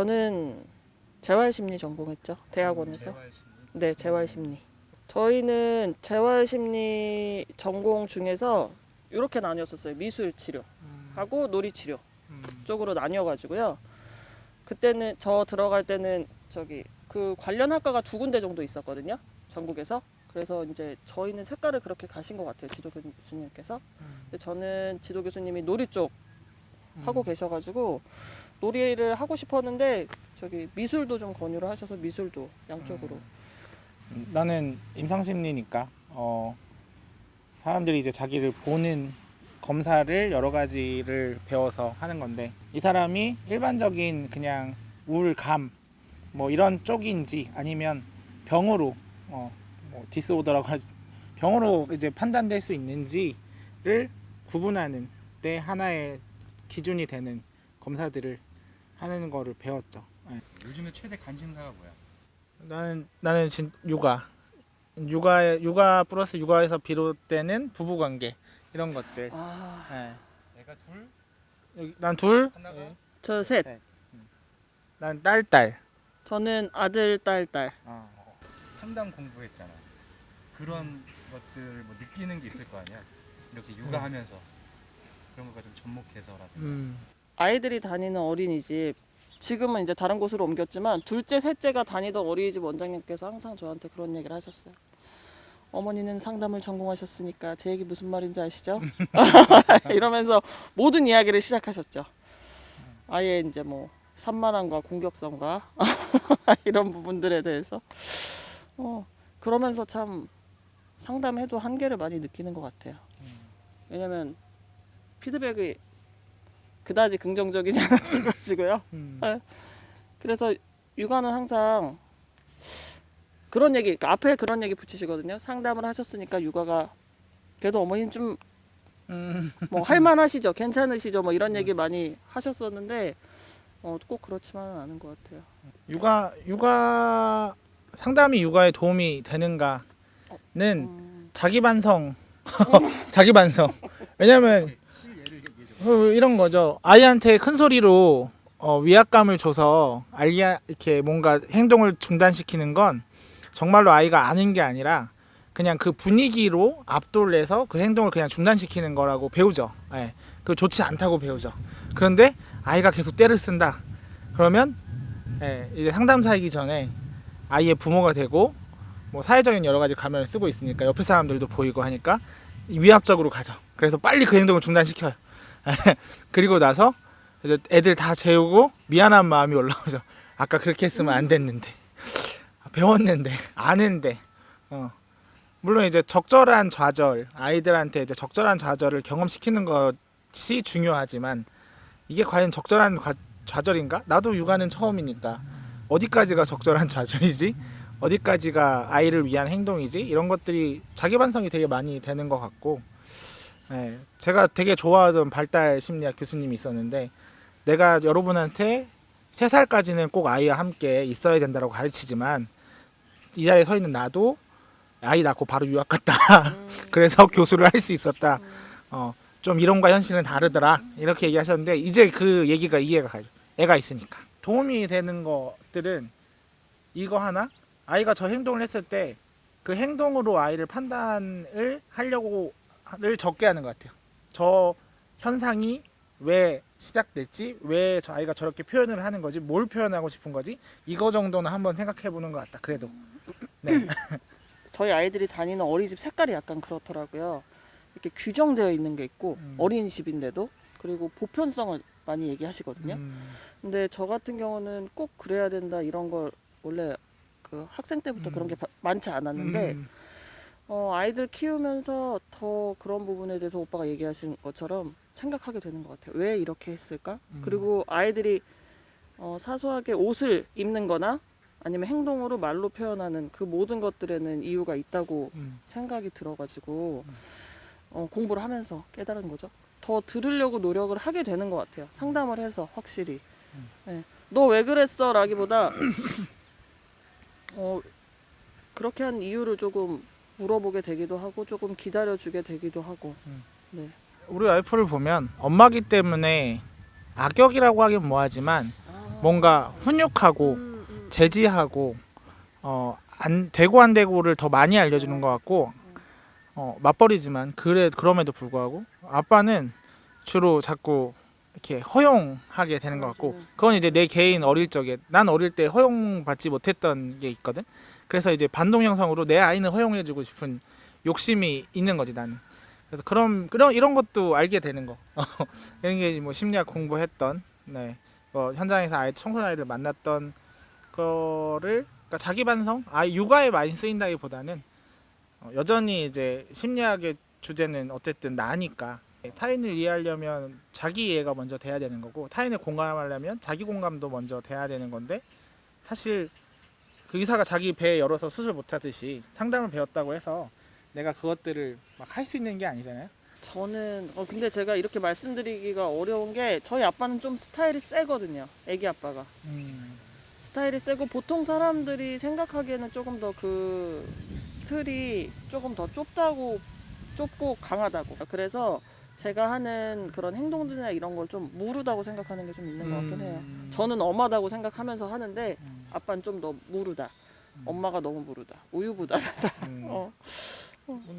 저는 재활심리 전공했죠. 대학원에서. 재활심리. 네, 재활심리. 저희는 재활심리 전공 중에서 이렇게 나뉘었었어요. 미술치료하고 놀이치료 쪽으로 나뉘어가지고요. 그때는 저 들어갈 때는 저기 그 관련 학과가 2군데 정도 있었거든요. 전국에서. 그래서 이제 저희는 색깔을 그렇게 가신 것 같아요. 지도 교수님께서. 근데 저는 지도 교수님이 놀이 쪽 하고 계셔가지고 놀이를 하고 싶었는데 저기 미술도 좀 권유를 하셔서 미술도 양쪽으로. 나는 임상심리니까 사람들이 이제 자기를 보는 검사를 여러 가지를 배워서 하는 건데, 이 사람이 일반적인 그냥 우울감 뭐 이런 쪽인지 아니면 병으로 뭐 디스오더라고 하지, 병으로 이제 판단될 수 있는지를 구분하는 때 하나의 기준이 되는 검사들을 하는 거를 배웠죠. 네. 요즘에 최대 관심사가 뭐야? 나는 육아 플러스 육아에서 비롯되는 부부관계 이런 것들. 아, 네. 애가 둘? 난 둘, 하나가? 저 셋. 네. 난 딸. 저는 아들, 딸. 상담 공부했잖아. 그런 것들 뭐 느끼는 게 있을 거 아니야? 이렇게 육아하면서 그런 거가 좀 접목해서라든가. 아이들이 다니는 어린이집 지금은 이제 다른 곳으로 옮겼지만 둘째, 셋째가 다니던 어린이집 원장님께서 항상 저한테 그런 얘기를 하셨어요. 어머니는 상담을 전공하셨으니까 제 얘기 무슨 말인지 아시죠? 이러면서 모든 이야기를 시작하셨죠. 아예 이제 뭐 산만함과 공격성과 이런 부분들에 대해서 그러면서 참 상담해도 한계를 많이 느끼는 것 같아요. 왜냐면 피드백이 그다지 긍정적이지 않았어가지고요. 그래서 육아는 항상 그런 얘기, 그러니까 앞에 그런 얘기 붙이시거든요. 상담을 하셨으니까 육아가 그래도 어머님 좀 뭐 할만하시죠, 괜찮으시죠, 뭐 이런 얘기 많이 하셨었는데 꼭 그렇지만은 않은 것 같아요. 육아 상담이 육아에 도움이 되는가는 자기 반성. 자기 반성. 왜냐면 실예를 얘기해 줘. 이런 거죠. 아이한테 큰 소리로 위압감을 줘서 이렇게 뭔가 행동을 중단시키는 건 정말로 아이가 아는 게 아니라 그냥 그 분위기로 압도를 해서 그 행동을 그냥 중단시키는 거라고 배우죠. 예. 그 좋지 않다고 배우죠. 그런데 아이가 계속 떼를 쓴다. 그러면 이제 상담사이기 전에 아이의 부모가 되고 뭐 사회적인 여러 가지 가면을 쓰고 있으니까 옆에 사람들도 보이고 하니까 위압적으로 가죠. 그래서 빨리 그 행동을 중단시켜요. 그리고 나서 이제 애들 다 재우고 미안한 마음이 올라오죠. 아까 그렇게 했으면 안 됐는데, 배웠는데, 아는데. 물론 이제 적절한 좌절, 아이들한테 이제 적절한 좌절을 경험시키는 것이 중요하지만 이게 과연 적절한 좌절인가? 나도 육아는 처음이니까 어디까지가 적절한 좌절이지? 어디까지가 아이를 위한 행동이지? 이런 것들이 자기 반성이 되게 많이 되는 것 같고, 제가 되게 좋아하던 발달 심리학 교수님이 있었는데, 내가 여러분한테 3살까지는 꼭 아이와 함께 있어야 된다고 가르치지만 이 자리에 서 있는 나도 아이 낳고 바로 유학 갔다. 그래서 교수를 할 수 있었다. 좀 이론과 현실은 다르더라. 이렇게 얘기하셨는데 이제 그 얘기가 이해가 가죠. 애가 있으니까. 도움이 되는 것들은 이거 하나? 아이가 저 행동을 했을 때 그 행동으로 아이를 판단을 하려고를 적게 하는 것 같아요. 저 현상이 왜 시작됐지? 왜 저 아이가 저렇게 표현을 하는 거지? 뭘 표현하고 싶은 거지? 이거 정도는 한번 생각해 보는 것 같다. 그래도. 네. 저희 아이들이 다니는 어린이집 색깔이 약간 그렇더라고요. 이렇게 규정되어 있는 게 있고 어린이집인데도 그리고 보편성을 많이 얘기하시거든요. 근데 저 같은 경우는 꼭 그래야 된다 이런 걸 원래 그 학생 때부터 그런 게 많지 않았는데 아이들 키우면서 더 그런 부분에 대해서 오빠가 얘기하신 것처럼 생각하게 되는 것 같아요. 왜 이렇게 했을까? 그리고 아이들이 사소하게 옷을 입는 거나 아니면 행동으로 말로 표현하는 그 모든 것들에는 이유가 있다고 생각이 들어가지고 공부를 하면서 깨달은 거죠. 더 들으려고 노력을 하게 되는 것 같아요. 상담을 해서 확실히. 너 왜 그랬어? 라기보다 그렇게 한 이유를 조금 물어보게 되기도 하고 조금 기다려주게 되기도 하고. 네. 우리 와이프를 보면 엄마기 때문에 악역이라고 하긴 뭐하지만 뭔가 훈육하고 제지하고 안 되고 안 되고를 더 많이 알려주는 것 같고 맞벌이지만 그럼에도 불구하고 아빠는 주로 자꾸 이렇게 허용하게 되는 것 같고 그건 이제 내 개인 어릴 적에 난 어릴 때 허용받지 못했던 게 있거든. 그래서 이제 반동 형성으로 내 아이는 허용해주고 싶은 욕심이 있는 거지 나는. 그래서 그런 이런 것도 알게 되는 거. 이런 게 뭐 심리학 공부했던 네. 현장에서 청소년 아이들 만났던 거를 그러니까 자기 반성, 육아에 많이 쓰인다기보다는 여전히 이제 심리학의 주제는 어쨌든 나니까 타인을 이해하려면 자기 이해가 먼저 돼야 되는 거고 타인을 공감하려면 자기 공감도 먼저 돼야 되는 건데 사실 그 의사가 자기 배 열어서 수술 못하듯이 상담을 배웠다고 해서 내가 그것들을 막 할 수 있는 게 아니잖아요. 저는 근데 제가 이렇게 말씀드리기가 어려운 게 저희 아빠는 좀 스타일이 세거든요. 애기 아빠가 스타일이 세고 보통 사람들이 생각하기에는 조금 더 그 틀이 조금 더 좁고 강하다고. 그래서 제가 하는 그런 행동들이나 이런 걸 좀 무르다고 생각하는 게 좀 있는 것 같긴 해요. 저는 엄하다고 생각하면서 하는데 아빠는 좀 더 무르다. 엄마가 너무 무르다. 우유부단하다.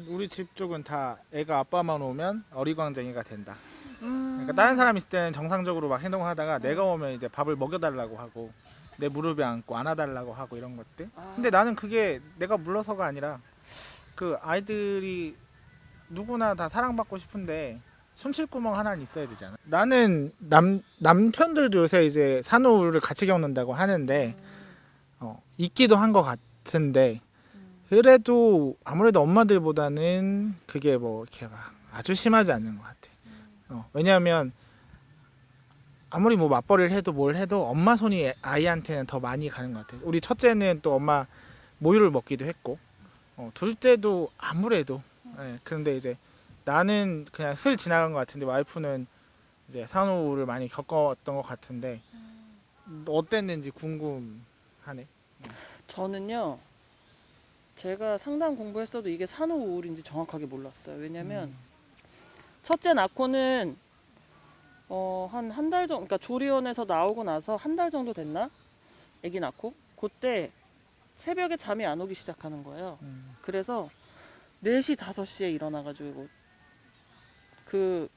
우리 집 쪽은 다 애가 아빠만 오면 어리광쟁이가 된다. 그러니까 다른 사람 있을 때는 정상적으로 막 행동을 하다가 내가 오면 이제 밥을 먹여달라고 하고 내 무릎에 안고 안아달라고 하고 이런 것들. 근데 나는 그게 내가 물러서가 아니라 그 아이들이 누구나 다 사랑받고 싶은데 손실구멍 하나는 있어야 되잖아. 나는 남편들도 요새 이제 산후우를 같이 겪는다고 하는데 있기도 한 것 같은데 그래도 아무래도 엄마들보다는 그게 뭐 이렇게 막 아주 심하지 않는 것 같아. 왜냐하면 아무리 뭐 맞벌이를 해도 뭘 해도 엄마 손이 아이한테는 더 많이 가는 것 같아. 우리 첫째는 또 엄마 모유를 먹기도 했고 둘째도 아무래도 그런데 이제 나는 그냥 슬 지나간 것 같은데 와이프는 이제 산후우를 많이 겪었던 것 같은데 어땠는지 궁금하네. 저는요. 제가 상담 공부했어도 이게 산후우울인지 정확하게 몰랐어요. 왜냐면 첫째 낳고는 한 달 정도, 그러니까 조리원에서 나오고 나서 한 달 정도 됐나? 아기 낳고 그때 새벽에 잠이 안 오기 시작하는 거예요. 그래서 4시 5시에 일어나가지고 그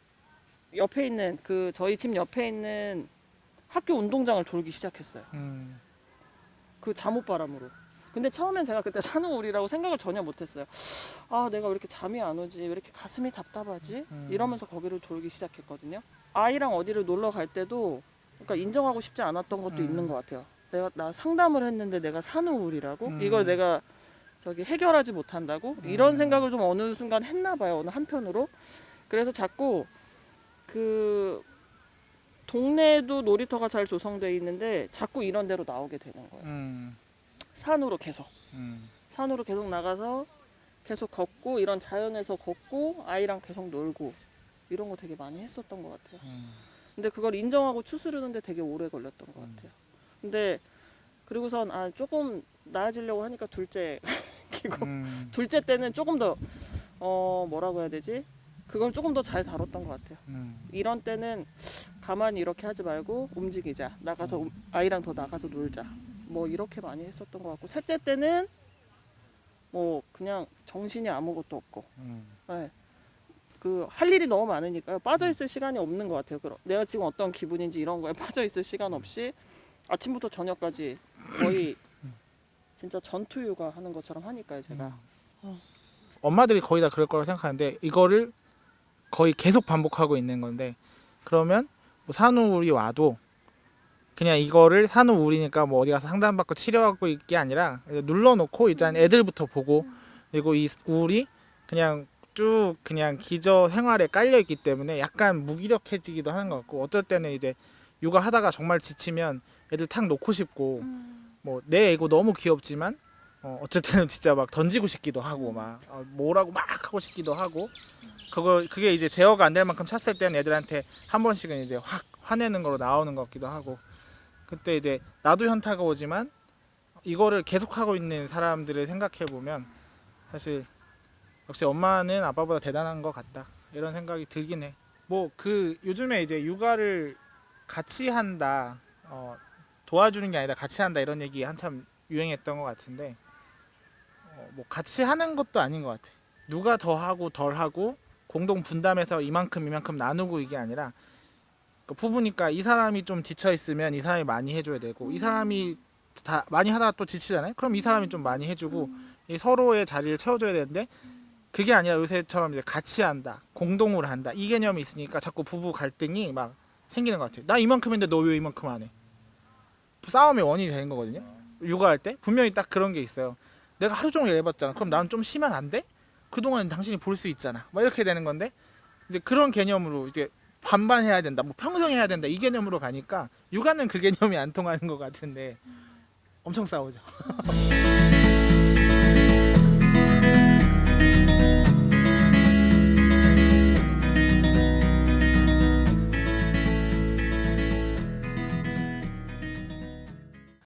옆에 있는 그 저희 집 옆에 있는 학교 운동장을 돌기 시작했어요. 그 잠옷바람으로. 근데 처음엔 제가 그때 산후우울이라고 생각을 전혀 못했어요. 내가 왜 이렇게 잠이 안 오지? 왜 이렇게 가슴이 답답하지? 이러면서 거기를 돌기 시작했거든요. 아이랑 어디를 놀러 갈 때도 그러니까 인정하고 싶지 않았던 것도 있는 것 같아요. 나 상담을 했는데 내가 산후우울이라고? 이걸 내가 해결하지 못한다고? 이런 생각을 좀 어느 순간 했나 봐요. 어느 한편으로. 그래서 자꾸 그 동네에도 놀이터가 잘 조성되어 있는데 자꾸 이런 데로 나오게 되는 거예요. 산으로 계속 나가서 계속 걷고 이런 자연에서 걷고 아이랑 계속 놀고 이런 거 되게 많이 했었던 것 같아요. 근데 그걸 인정하고 추스르는데 되게 오래 걸렸던 것 같아요. 근데 그리고선 조금 나아지려고 하니까 둘째 키고 둘째 때는 조금 더 뭐라고 해야 되지? 그걸 조금 더 잘 다뤘던 것 같아요. 이런 때는 가만히 이렇게 하지 말고 움직이자. 나가서 아이랑 더 나가서 놀자. 뭐 이렇게 많이 했었던 것 같고 셋째 때는 뭐 그냥 정신이 아무것도 없고 네. 그 할 일이 너무 많으니까요. 빠져 있을 시간이 없는 것 같아요. 내가 지금 어떤 기분인지 이런 거에 빠져 있을 시간 없이 아침부터 저녁까지 거의 진짜 전투 육아 하는 것처럼 하니까요. 제가 엄마들이 거의 다 그럴 거라고 생각하는데 이거를 거의 계속 반복하고 있는 건데 그러면 뭐 산후우울이 와도 그냥 이거를 산후우울이니까 뭐 어디 가서 상담받고 치료하고 있게 아니라 눌러놓고 일단 애들부터 보고 그리고 이 우울이 그냥 쭉 그냥 기저 생활에 깔려 있기 때문에 약간 무기력해지기도 하는 것 같고 어떨 때는 이제 육아하다가 정말 지치면 애들 탁 놓고 싶고 뭐 내 애고 너무 귀엽지만 어쩔 때는 진짜 막 던지고 싶기도 하고 막 뭐라고 막 하고 싶기도 하고 그게 이제 제어가 안 될 만큼 찼을 때는 애들한테 한 번씩은 이제 확 화내는 거로 나오는 것 같기도 하고 그때 이제 나도 현타가 오지만 이거를 계속하고 있는 사람들을 생각해 보면 사실 역시 엄마는 아빠보다 대단한 것 같다 이런 생각이 들긴 해. 뭐 그 요즘에 이제 육아를 같이 한다 도와주는 게 아니라 같이 한다 이런 얘기 한참 유행했던 것 같은데 뭐 같이 하는 것도 아닌 것 같아. 누가 더 하고 덜 하고 공동 분담해서 이만큼 나누고 이게 아니라 부부니까 이 사람이 좀 지쳐 있으면 이 사람이 많이 해줘야 되고 이 사람이 다 많이 하다가 또 지치잖아요. 그럼 이 사람이 좀 많이 해주고 이 서로의 자리를 채워줘야 되는데 그게 아니라 요새처럼 이제 같이 한다, 공동으로 한다 이 개념이 있으니까 자꾸 부부 갈등이 막 생기는 것 같아요. 나 이만큼 했는데 너 왜 이만큼 안 해? 싸움의 원인이 되는 거거든요. 육아할 때 분명히 딱 그런 게 있어요. 내가 하루 종일 해봤잖아. 그럼 나는 좀 쉬면 안 돼? 그동안 당신이 볼 수 있잖아. 막 이렇게 되는 건데 이제 그런 개념으로 이제 반반 해야 된다, 뭐 평생 해야 된다 이 개념으로 가니까 육아는 그 개념이 안 통하는 것 같은데 엄청 싸우죠.